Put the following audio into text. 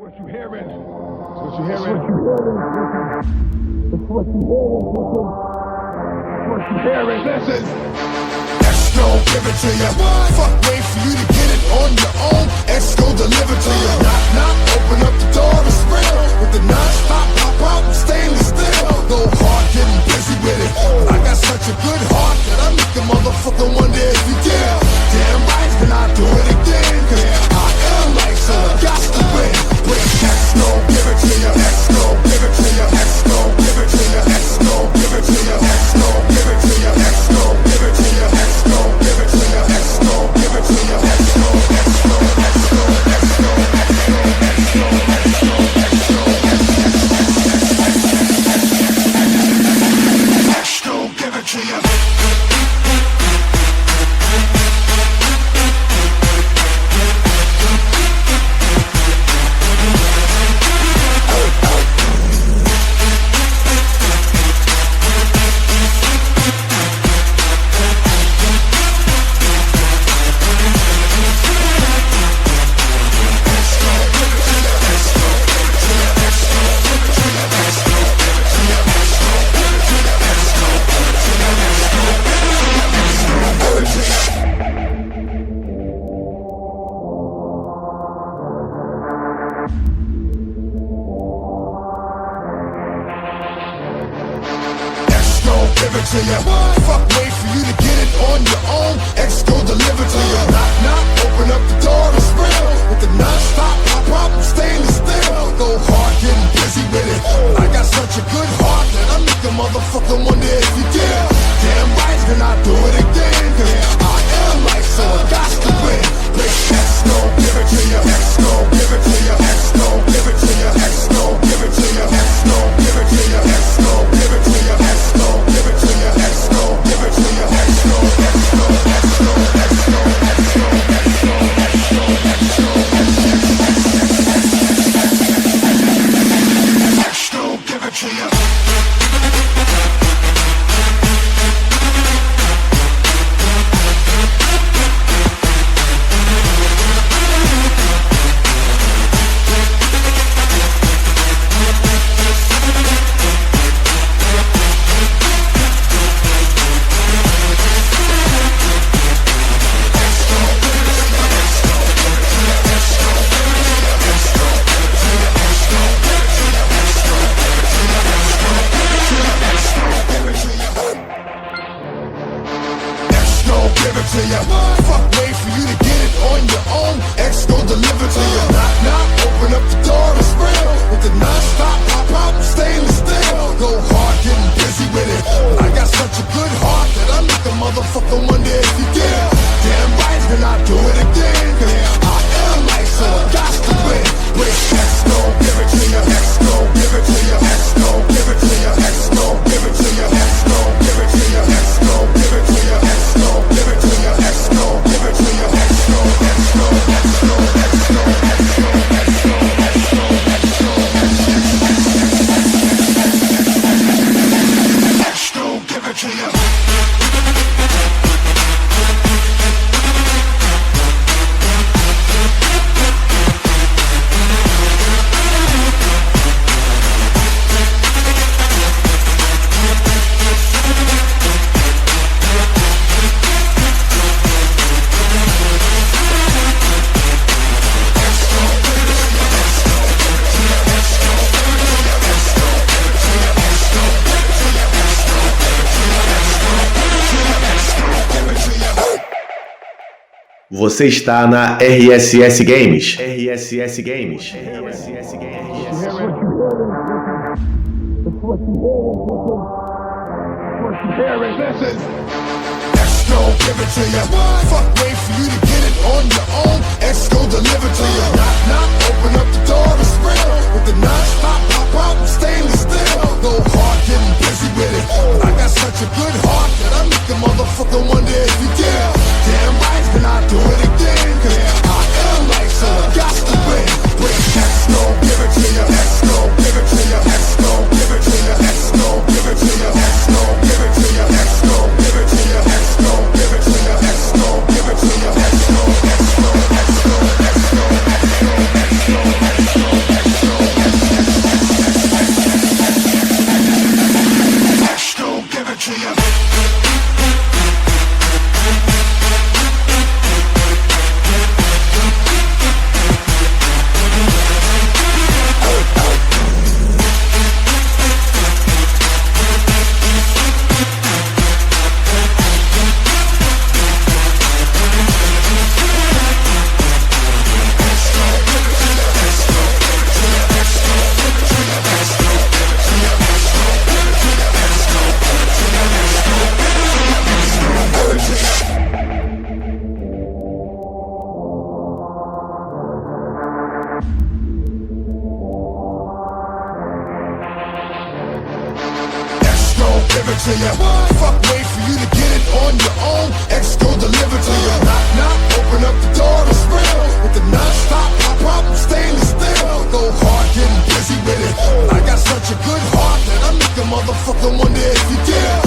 What you hearing? What you hearing? What you hearing? Listen. X gon' give it to ya. Fuck, wait for you to get it on your own. X gon' deliver to ya. Knock, knock, open up the door to spread. With the non-stop pop out and stainless steel. Go hard, getting busy with it. I got such a good heart that I make a motherfucker wonder if you dare. Damn right, then I do it again. Cause I am like so I got to win. X gon' give it to ya. X gon' give it to ya. X gon' give it to ya. X gon' give it to ya. X gon' give it to ya. X gon' give it to ya. X gon' give it to ya. X gon' give it to ya. X gon' X gon' X gon' X gon' X gon' X gon' X gon' X gon' give it to ya. Fuck, wait for you to get it on your own. X gon' deliver to you. Knock, knock, open up the door to spread. With the non-stop pop out and stainless steel. Go hard, getting busy with it. I got such a good heart that I make a motherfucker wonder if you dare. Damn right, then I do it again. Cause I am like so I got to win. X gon' give it to you. X gon' give it to you. X gon' give it to you. X gon' give it to you. X gon' give it to you. X gon' give it to you. X gon' give it to you. X gon' give it to you. X gon' X gon' X gon' X gon' X gon' X gon' X gon' X gon' give it to you. Fuck, wait for you to get it on your own. X gon' deliver to you. Knock, knock, open up the door to spread. With the non-stop pop out and stainless steel. Go hard, getting busy with it. I got such a good heart that I make a motherfucker wonder if you dare. Damn right, then I do it again. Cause I am like so I got to win. X gon' give it to you. X gon' give it to you. X gon' give it to you. X gon' give it to you. X gon' give it to you. X gon' give it to you. X gon' give it to you. X gon' give it to you. X gon' X gon' X gon' X gon' X gon' X gon' X gon' X gon' X gon' give it to you. Você está na RSS Games. RSS Games. RSS Games. X gon' give it to ya. Fuck, wait for you to get it on your own. X gon' deliver to ya. Knock, knock, open up the door to spread. With the non-stop pop out and stainless steel. Go hard, getting busy with it. I got such a good heart that I make a motherfucker wonder if you dare. Damn right, then I do it again. Cause I am like so I got to win. X gon' give it to ya. X gon' give it to ya. X gon' give it to ya. X gon' give it to ya. X gon' give it to ya. X gon' give it to ya. X gon' give it to ya. X gon' give it to ya. X gon' X gon' X gon' X gon' X gon' X gon' deliver to you. Fuck, wait for you to get it on your own. X go deliver to you. Knock, knock, open up the door, it's real. With the non-stop pop, stainless steel. Go hard, getting busy with it. I got such a good heart that I make a motherfucker wonder if you did.